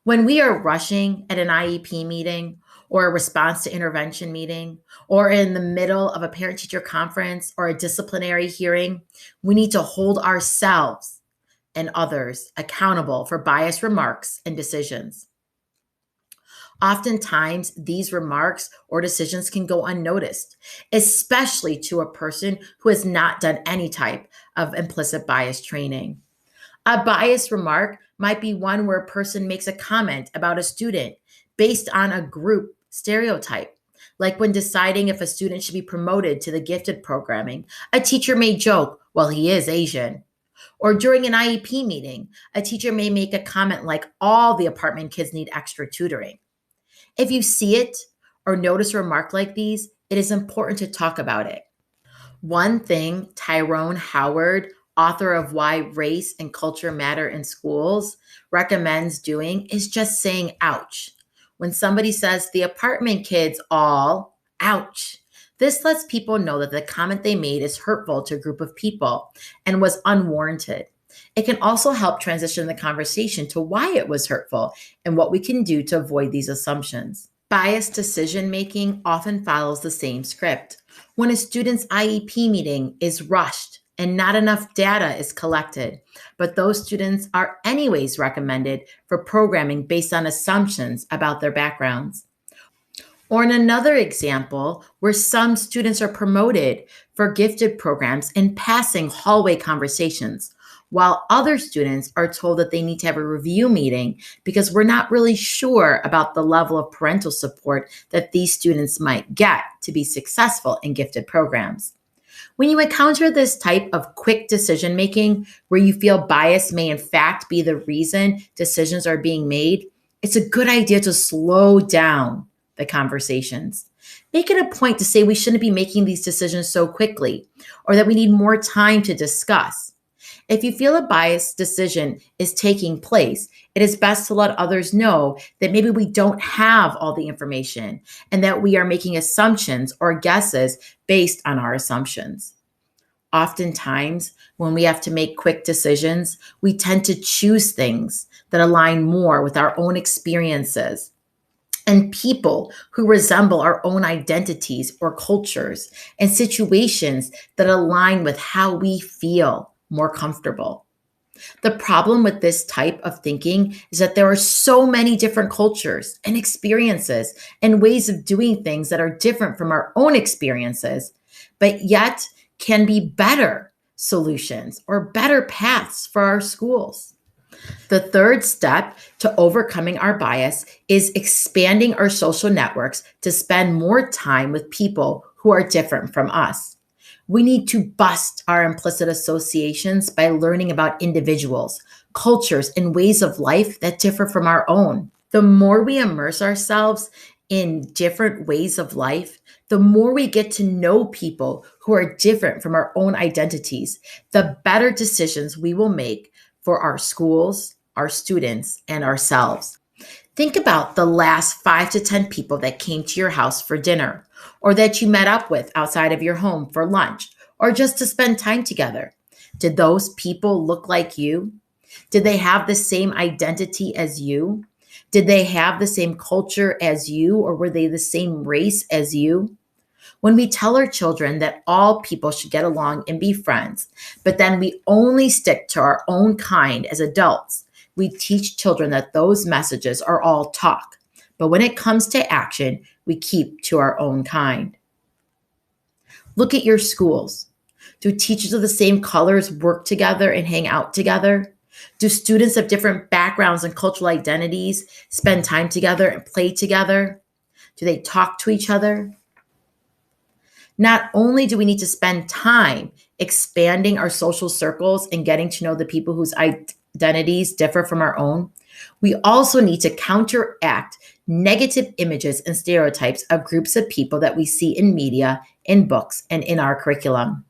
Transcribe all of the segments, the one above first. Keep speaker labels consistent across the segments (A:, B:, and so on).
A: When we are rushing at an IEP meeting or a response to intervention meeting or in the middle of a parent teacher conference or a disciplinary hearing, we need to hold ourselves and others accountable for biased remarks and decisions. Oftentimes, these remarks or decisions can go unnoticed, especially to a person who has not done any type of implicit bias training. A biased remark might be one where a person makes a comment about a student based on a group stereotype. Like when deciding if a student should be promoted to the gifted programming, a teacher may joke, well, he is Asian. Or during an IEP meeting, a teacher may make a comment like, all the apartment kids need extra tutoring. If you see it or notice a remark like these, it is important to talk about it. One thing Tyrone Howard, author of Why Race and Culture Matter in Schools, recommends doing is just saying ouch. When somebody says the apartment kids all, ouch. This lets people know that the comment they made is hurtful to a group of people and was unwarranted. It can also help transition the conversation to why it was hurtful and what we can do to avoid these assumptions. Biased decision making often follows the same script. When a student's IEP meeting is rushed and not enough data is collected, but those students are anyways recommended for programming based on assumptions about their backgrounds. Or in another example, where some students are promoted for gifted programs and passing hallway conversations, while other students are told that they need to have a review meeting because we're not really sure about the level of parental support that these students might get to be successful in gifted programs. When you encounter this type of quick decision making where you feel bias may in fact be the reason decisions are being made, it's a good idea to slow down the conversations. Make it a point to say we shouldn't be making these decisions so quickly or that we need more time to discuss. If you feel a biased decision is taking place, it is best to let others know that maybe we don't have all the information and that we are making assumptions or guesses based on our assumptions. Oftentimes, when we have to make quick decisions, we tend to choose things that align more with our own experiences and people who resemble our own identities or cultures and situations that align with how we feel more comfortable. The problem with this type of thinking is that there are so many different cultures and experiences and ways of doing things that are different from our own experiences, but yet can be better solutions or better paths for our schools. The third step to overcoming our bias is expanding our social networks to spend more time with people who are different from us. We need to bust our implicit associations by learning about individuals, cultures, and ways of life that differ from our own. The more we immerse ourselves in different ways of life, the more we get to know people who are different from our own identities, the better decisions we will make for our schools, our students, and ourselves. Think about the last 5 to 10 people that came to your house for dinner, or that you met up with outside of your home for lunch, or just to spend time together. Did those people look like you? Did they have the same identity as you? Did they have the same culture as you, or were they the same race as you? When we tell our children that all people should get along and be friends, but then we only stick to our own kind as adults, we teach children that those messages are all talk. But when it comes to action, we keep to our own kind. Look at your schools. Do teachers of the same colors work together and hang out together? Do students of different backgrounds and cultural identities spend time together and play together? Do they talk to each other? Not only do we need to spend time expanding our social circles and getting to know the people whose identities differ from our own, we also need to counteract negative images and stereotypes of groups of people that we see in media, in books, and in our curriculum.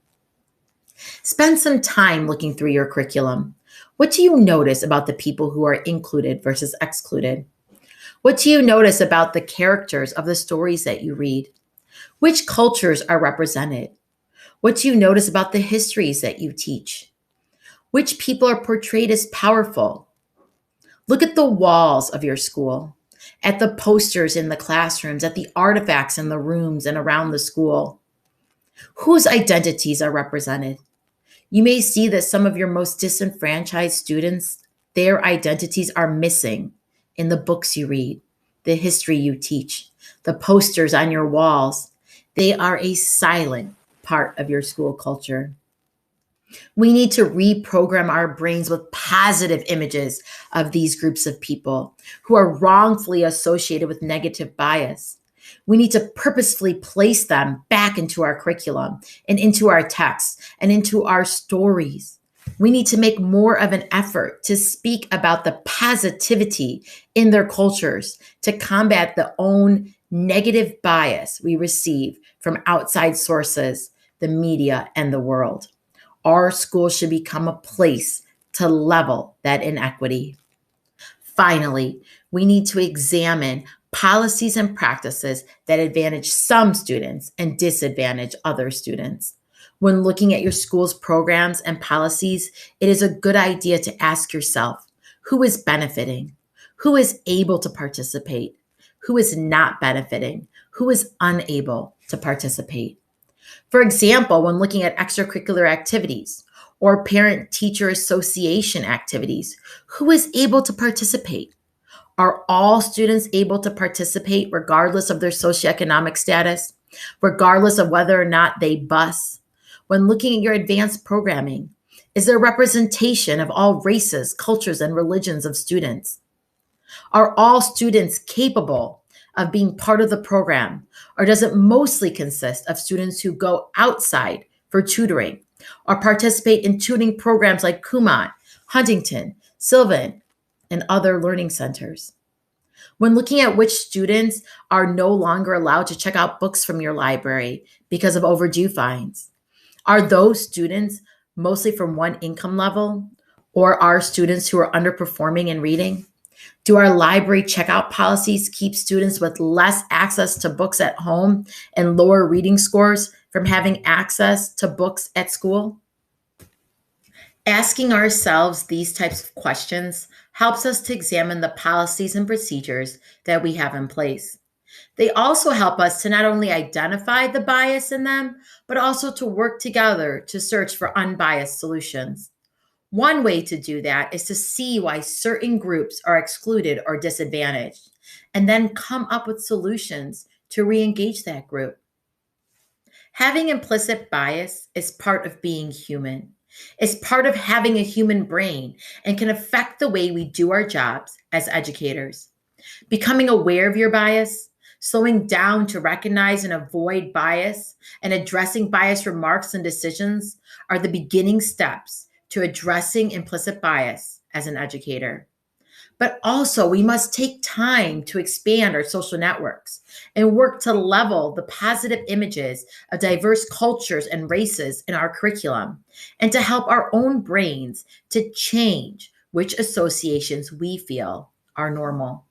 A: Spend some time looking through your curriculum. What do you notice about the people who are included versus excluded? What do you notice about the characters of the stories that you read? Which cultures are represented? What do you notice about the histories that you teach? Which people are portrayed as powerful? Look at the walls of your school, at the posters in the classrooms, at the artifacts in the rooms and around the school. Whose identities are represented? You may see that some of your most disenfranchised students, their identities are missing in the books you read, the history you teach, the posters on your walls. They are a silent part of your school culture. We need to reprogram our brains with positive images of these groups of people who are wrongfully associated with negative bias. We need to purposefully place them back into our curriculum and into our texts and into our stories. We need to make more of an effort to speak about the positivity in their cultures to combat the own negative bias we receive from outside sources, the media, and the world. Our school should become a place to level that inequity. Finally, we need to examine policies and practices that advantage some students and disadvantage other students. When looking at your school's programs and policies, it is a good idea to ask yourself, who is benefiting? Who is able to participate? Who is not benefiting? Who is unable to participate? For example, when looking at extracurricular activities or parent-teacher association activities, who is able to participate? Are all students able to participate regardless of their socioeconomic status, regardless of whether or not they bus? When looking at your advanced programming, is there representation of all races, cultures, and religions of students? Are all students capable of being part of the program, or does it mostly consist of students who go outside for tutoring or participate in tutoring programs like Kumon, Huntington, Sylvan, and other learning centers? When looking at which students are no longer allowed to check out books from your library because of overdue fines, are those students mostly from one income level, or are students who are underperforming in reading? Do our library checkout policies keep students with less access to books at home and lower reading scores from having access to books at school? Asking ourselves these types of questions helps us to examine the policies and procedures that we have in place. They also help us to not only identify the bias in them, but also to work together to search for unbiased solutions. One way to do that is to see why certain groups are excluded or disadvantaged, and then come up with solutions to re-engage that group. Having implicit bias is part of being human. It's part of having a human brain and can affect the way we do our jobs as educators. Becoming aware of your bias, slowing down to recognize and avoid bias, and addressing bias remarks and decisions are the beginning steps to addressing implicit bias as an educator. But also, we must take time to expand our social networks and work to level the positive images of diverse cultures and races in our curriculum, and to help our own brains to change which associations we feel are normal.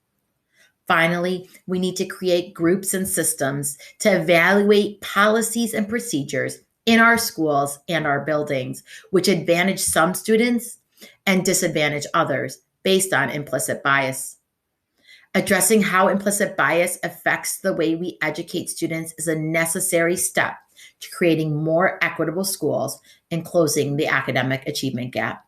A: Finally, we need to create groups and systems to evaluate policies and procedures in our schools and our buildings, which advantage some students and disadvantage others based on implicit bias. Addressing how implicit bias affects the way we educate students is a necessary step to creating more equitable schools and closing the academic achievement gap.